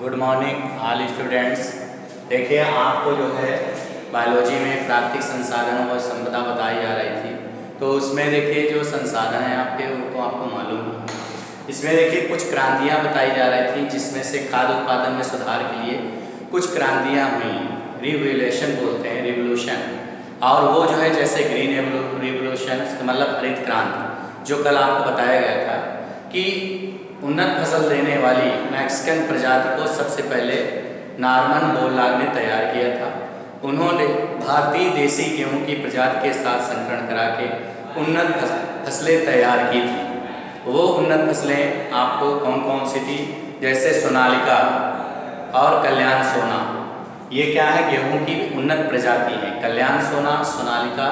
Good morning all students. देखिए आपको जो है बायोलॉजी में प्राकृतिक संसाधनों और संपदा बताई जा रही थी, तो उसमें देखिए जो संसाधन हैं आपके वो तो आपको मालूम है। इसमें देखिए कुछ क्रांतियाँ बताई जा रही थी, जिसमें से खाद्य उत्पादन में सुधार के लिए कुछ क्रांतियाँ हुई, रिवोल्यूशन बोलते हैं, रिवोल्यूशन। और वो जो है जैसे ग्रीन रिवोल्यूशन मतलब हरित क्रांति, जो कल आपको बताया गया था कि उन्नत फसल देने वाली मैक्सिकन प्रजाति को सबसे पहले नॉर्मन बोरलॉग ने तैयार किया था। उन्होंने भारतीय देसी गेहूं की प्रजाति के साथ संकरण करा के उन्नत फसलें तैयार की थी। वो उन्नत फसलें आपको कौन कौन सी थी, जैसे सोनालिका और कल्याण सोना। ये क्या है, गेहूं की उन्नत प्रजाति है। कल्याण सोना, सोनालिका,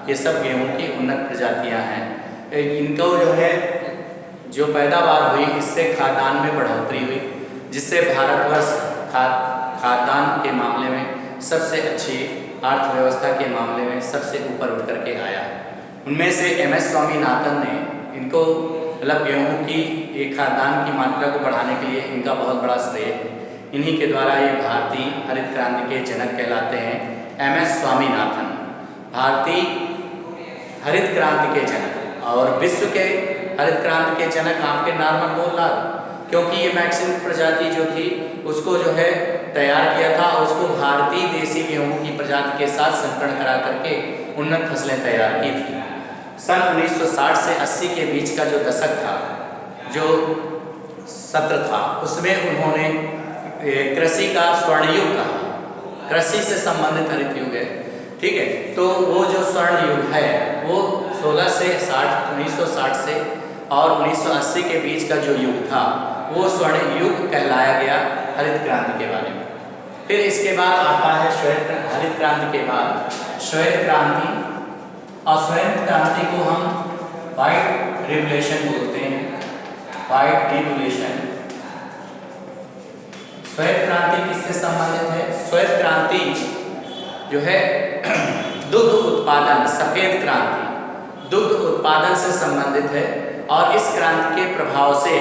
ये सब गेहूं की उन्नत प्रजातियां हैं। इनको जो है जो पैदावार हुई, इससे खाद्यान्न में बढ़ोतरी हुई, जिससे भारतवर्ष खाद्यान्न के मामले में सबसे अच्छी, अर्थव्यवस्था के मामले में सबसे ऊपर उठ करके आया। उनमें से MS स्वामीनाथन ने इनको मतलब गेहूं की एक खाद्यान्न की मात्रा को बढ़ाने के लिए इनका बहुत बड़ा श्रेय है। इन्हीं के द्वारा ये भारतीय हरित क्रांति के जनक कहलाते हैं। MS स्वामीनाथन भारतीय हरित क्रांति के जनक, और विश्व के हरित क्रांति के जनक आपके नॉर्मन बोरलॉग, क्योंकि ये मैक्सिकन प्रजाति जो थी उसको जो है तैयार किया था और उसको भारतीय देसी गेहूं की प्रजाति के साथ संकरण करा करके उन्नत फसलें तैयार की थी। सन 1960 से 80 के बीच का जो दशक था, जो सत्र था, उसमें उन्होंने कृषि का स्वर्ण युग कहा। कृषि से संबंधित हरित युग है, ठीक है। तो वो जो स्वर्ण युग है वो 1960 से और 1980 के बीच का जो युग था वो स्वर्ण युग कहलाया गया हरित क्रांति के बारे में। फिर इसके बाद आता है हरित क्रांति के बाद श्वेत क्रांति, और श्वेत क्रांति को हम व्हाइट रिवोल्यूशन बोलते हैं। White revolution. श्वेत क्रांति किससे संबंधित है? श्वेत क्रांति जो है दुग्ध उत्पादन, सफेद क्रांति दुग्ध उत्पादन से संबंधित है, और इस क्रांति के प्रभाव से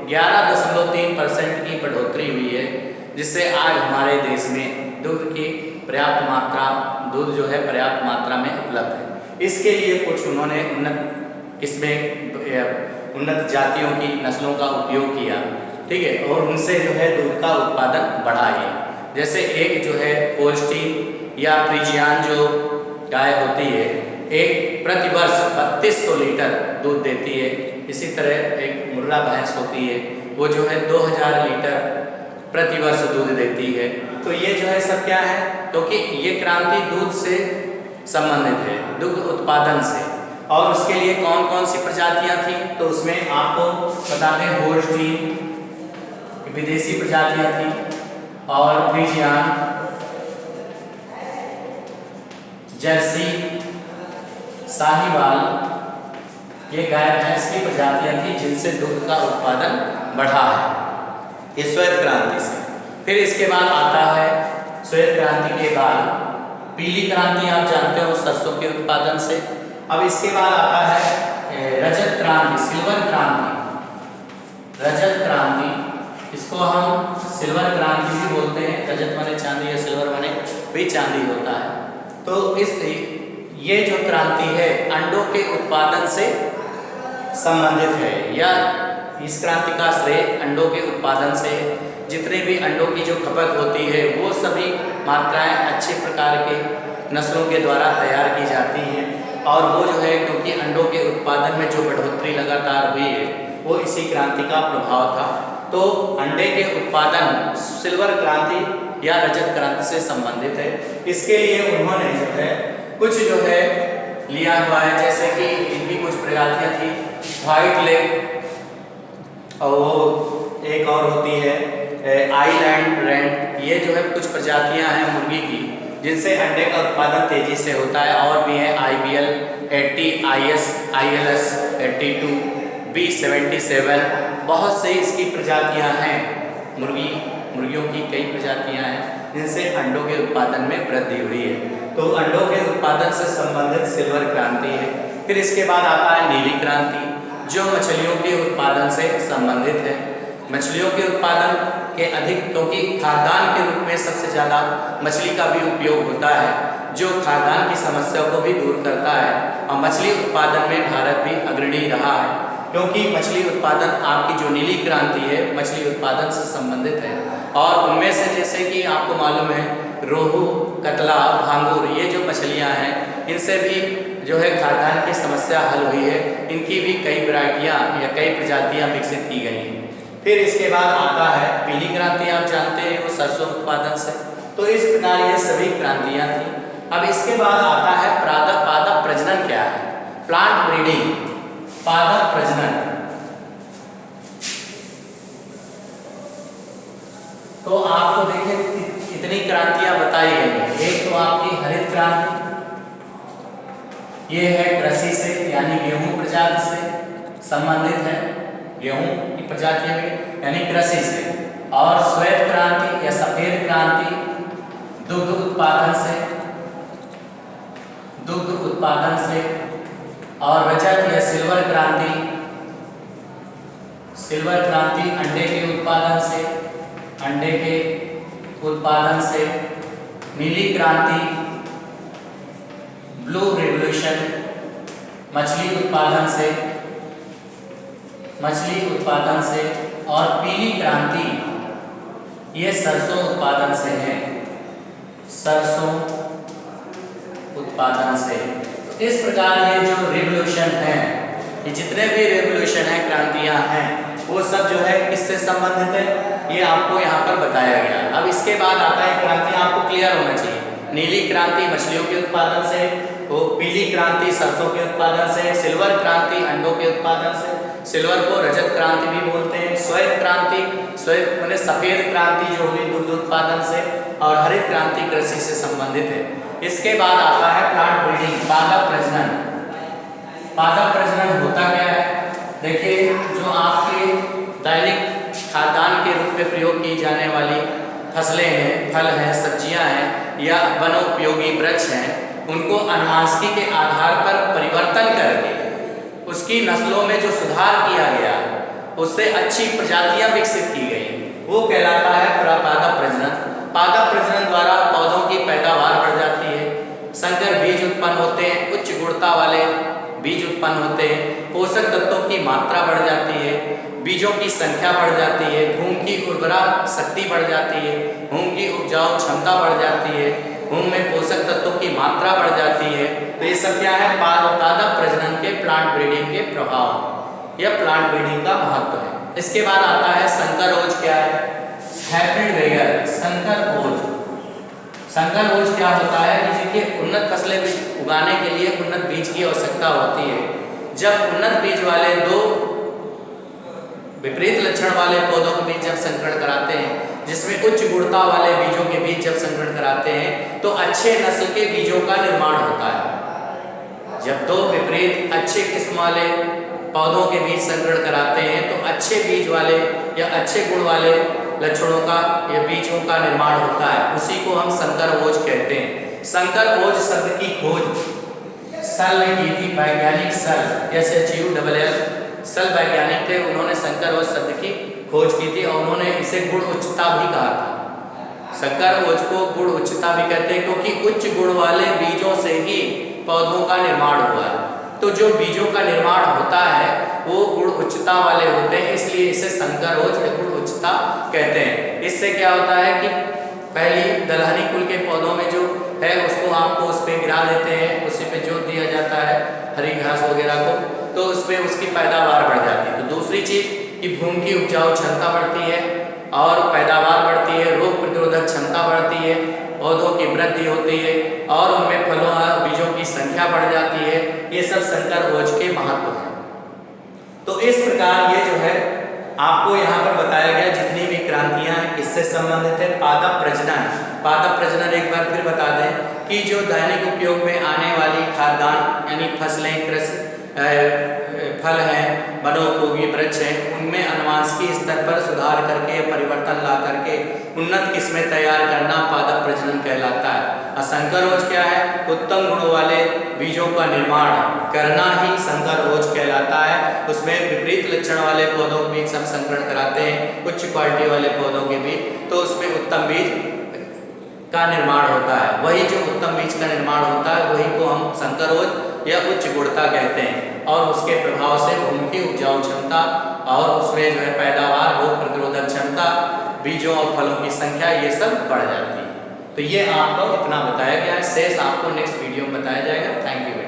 11.3% की बढ़ोतरी हुई है, जिससे आज हमारे देश में दूध की पर्याप्त मात्रा, दूध जो है पर्याप्त मात्रा में उपलब्ध है। इसके लिए कुछ उन्होंने उन्नत किस्में, उन्नत जातियों की नस्लों का उपयोग किया, ठीक है, और उनसे जो है दूध का उत्पादन बढ़ा है। जैसे एक जो है होल्स्टीन या फ्रीजियन जो गाय होती है, एक प्रतिवर्ष 3200 लीटर दूध देती है। इसी तरह एक मुर्रा भैंस होती है, वो जो है 2000 लीटर प्रतिवर्ष दूध देती है। तो ये जो है सब क्या है, क्योंकि ये क्रांति दूध से संबंधित है, दुग्ध उत्पादन से। और उसके लिए कौन कौन सी प्रजातियां थी, तो उसमें आपको बता दें होल्स्टीन विदेशी प्रजातियां थी, और फ्रीजियन, जर्सी, साहिवाल, ये गाय भैंस की प्रजातियां थी जिनसे दूध का उत्पादन बढ़ा है इस श्वेत क्रांति से। फिर इसके बाद आता है श्वेत क्रांति के बाद पीली क्रांति, आप जानते हो, सरसों के उत्पादन से। अब इसके बाद आता है रजत क्रांति, सिल्वर क्रांति। रजत क्रांति, इसको हम सिल्वर क्रांति भी बोलते हैं। रजत माने चांदी या सिल्वर माने भी चांदी होता है। तो ये जो क्रांति है अंडों के उत्पादन से संबंधित है, या इस क्रांति का श्रेय अंडों के उत्पादन से। जितने भी अंडों की जो खपत होती है वो सभी मात्राएं अच्छे प्रकार के नस्लों के द्वारा तैयार की जाती हैं, और वो जो है क्योंकि अंडों के उत्पादन में जो बढ़ोतरी लगातार हुई है वो इसी क्रांति का प्रभाव था। तो अंडे के उत्पादन सिल्वर क्रांति या रजत क्रांति से संबंधित है। इसके लिए उन्होंने जो है कुछ जो है लिया हुआ है, जैसे कि इनकी कुछ प्रजातियां थी व्हाइट लेग, और वो एक और होती है आइलैंड रेंट। ये जो है कुछ प्रजातियां हैं मुर्गी की, जिनसे अंडे का उत्पादन तेजी से होता है। और भी है IBL 80, ILS 82, B77, बहुत से इसकी प्रजातियां हैं। मुर्गियों की कई प्रजातियां हैं जिनसे अंडों के उत्पादन में वृद्धि हुई है। तो अंडों के उत्पादन से संबंधित सिल्वर क्रांति है। फिर इसके बाद आता है नीली क्रांति, जो मछलियों के उत्पादन से संबंधित है। मछलियों के उत्पादन के अधिक, क्योंकि खाद्यान्न के रूप में सबसे ज़्यादा मछली का भी उपयोग होता है, जो खाद्यान्न की समस्या को भी दूर करता है। और मछली उत्पादन में भारत भी अग्रणी रहा है, क्योंकि मछली उत्पादन आपकी जो नीली क्रांति है मछली उत्पादन से संबंधित है। और उनमें से जैसे कि आपको मालूम है रोहू, कतला, भांगुर, ये जो मछलियाँ हैं इनसे भी जो है खाद्यान्न की समस्या हल हुई है। इनकी भी कई वैरायटियाँ या कई प्रजातियाँ विकसित की गई हैं। फिर इसके बाद आता है पीली क्रांति, आप जानते हैं वो सरसों उत्पादन से। तो इस प्रकार ये सभी क्रांतियाँ थी। अब इसके बाद आता है पादप प्रजनन क्या है, प्लांट ब्रीडिंग, पादप प्रजनन। तो आपको देखिए इतनी क्रांतियां बताई गई हैं। एक तो आपकी हरित क्रांति, ये है कृषि से यानी गेहूं प्रजाति से संबंधित है, गेहूं की प्रजातियां भी यानी कृषि से। और श्वेत क्रांति या सफेद क्रांति दुग्ध उत्पादन से। और रजत या सिल्वर क्रांति अंडे के उत्पादन से। नीली क्रांति ब्लू रेवोल्यूशन मछली उत्पादन से। और पीली क्रांति ये सरसों उत्पादन से है, इस प्रकार ये जो रेवोल्यूशन है, ये जितने भी रेवोल्यूशन है, क्रांतियां हैं, वो सब जो है किससे संबंधित है, ये आपको यहाँ पर बताया गया। अब इसके बाद आता है क्रांतियां आपको क्लियर होना चाहिए। नीली क्रांति मछलियों के उत्पादन से, वो पीली क्रांति सरसों के उत्पादन से, सिल्वर क्रांति अंडों के उत्पादन से, सिल्वर को रजत क्रांति भी बोलते हैं। श्वेत माने सफेद क्रांति जो हुई दुग्ध उत्पादन से। और हरित क्रांति कृषि से संबंधित है। इसके बाद आता है प्लांट ब्रीडिंग, पादप प्रजनन होता क्या है? देखिए जो आपके दैनिक खाद्यान्न के रूप में प्रयोग की जाने वाली फसलें हैं, फल हैं, सब्जियां हैं या वनोपयोगी वृक्ष हैं, उनको अनुवांशिकी के आधार पर परिवर्तन करके उसकी नस्लों में जो सुधार किया गया, उससे अच्छी प्रजातियां विकसित की गई, वो कहलाता है पादप प्रजनन। पादप प्रजनन द्वारा पौधों की पैदावार बढ़ जाती है, संकर बीज उत्पन्न होते हैं, उच्च गुणवत्ता वाले बीज उत्पन्न होते हैं, पोषक तत्वों की मात्रा बढ़ जाती है, बीजों की संख्या बढ़ जाती है, भूमि की उर्वरा शक्ति बढ़ जाती है, भूमि की उपजाऊ क्षमता बढ़ जाती है, भूमि में पोषक तत्वों की मात्रा बढ़ जाती है। तो ये सब क्या है? पादप प्रजनन के, प्लांट ब्रीडिंग के प्रभाव या प्लांट ब्रीडिंग का महत्व है। इसके बाद आता है संकर ओज क्या है? हाइब्रिड वेगर, संकर ओज क्या होता है कि जिनके उन्नत फसलें उगाने के लिए उन्नत बीज की आवश्यकता होती है। जब उन्नत बीज वाले दो विपरीत लक्षण वाले पौधों के बीच जब संकरण कराते हैं, जिसमें उच्च गुणवत्ता वाले बीजों के बीच जब संकरण कराते हैं, तो अच्छे नस्ल के बीजों का निर्माण होता है। जब दो विपरीत अच्छे किस्म वाले पौधों के बीच संकरण कराते हैं, तो अच्छे बीज वाले या अच्छे गुण वाले लक्षणों का या बीजों का निर्माण होता है। उसी को हम संकर ओज कहते हैं। संकर ओज शब्द की खोज सल ने की थी, वैज्ञानिक सल वैज्ञानिक थे, उन्होंने संकर ओज शब्द की खोज की थी और उन्होंने इसे गुण उच्चता भी कहा था। संकर ओज को गुण उच्चता भी कहते हैं, क्योंकि उच्च गुण वाले बीजों से ही पौधों का निर्माण हुआ है। तो जो बीजों का निर्माण होता है वो गुण उच्चता वाले होते हैं, इसलिए इसे संकर ओज या गुण उच्चता कहते हैं। इससे क्या होता है कि पहली दलहनी कुल के पौधों में जो है उसको आपको उस पर गिरा देते हैं, उसी पे जोत दिया जाता है हरी घास वगैरह को, तो उस पर उसकी पैदावार बढ़ जाती है। तो दूसरी चीज़ कि भूमि की उपजाऊ क्षमता बढ़ती है और पैदावार बढ़ती है, रोग प्रतिरोधक क्षमता बढ़ती है, पौधों की वृद्धि होती है और उनमें फलों और बीजों की संख्या बढ़ जाती है। ये सब संकर ओज के महत्व हैं। तो इस प्रकार ये जो है आपको यहाँ पर बताया गया जितनी भी क्रांतियाँ हैं किससे संबंधित है? पादप प्रजनन एक बार फिर बता दें कि जो दैनिक उपयोग में आने वाली खाद्यान्न यानी फसलें, कृषि फल हैं, वनोपयोगी वृक्ष हैं, उनमें अनुवांशिक स्तर पर सुधार करके, परिवर्तन ला करके उन्नत किस्में तैयार करना पादप प्रजनन कहलाता है। और संकरोज क्या है? उत्तम गुणों वाले बीजों का निर्माण करना ही संकरोज कहलाता है। उसमें विपरीत लक्षण वाले पौधों के बीच सब संकरण कराते हैं, उच्च क्वालिटी वाले पौधों के बीच, तो उसमें उत्तम बीज का निर्माण होता है। वही जो उत्तम बीज का निर्माण होता है वही को हम संकरोज या उच्च गुणता कहते हैं। और उसके प्रभाव से भूमि की उपजाऊ क्षमता और उसमें जो है पैदावार, रोग प्रतिरोधक क्षमता, बीजों और फलों की संख्या, ये सब बढ़ जाती है। तो ये आपको इतना बताया गया है, शेष आपको नेक्स्ट वीडियो में बताया जाएगा। Thank you.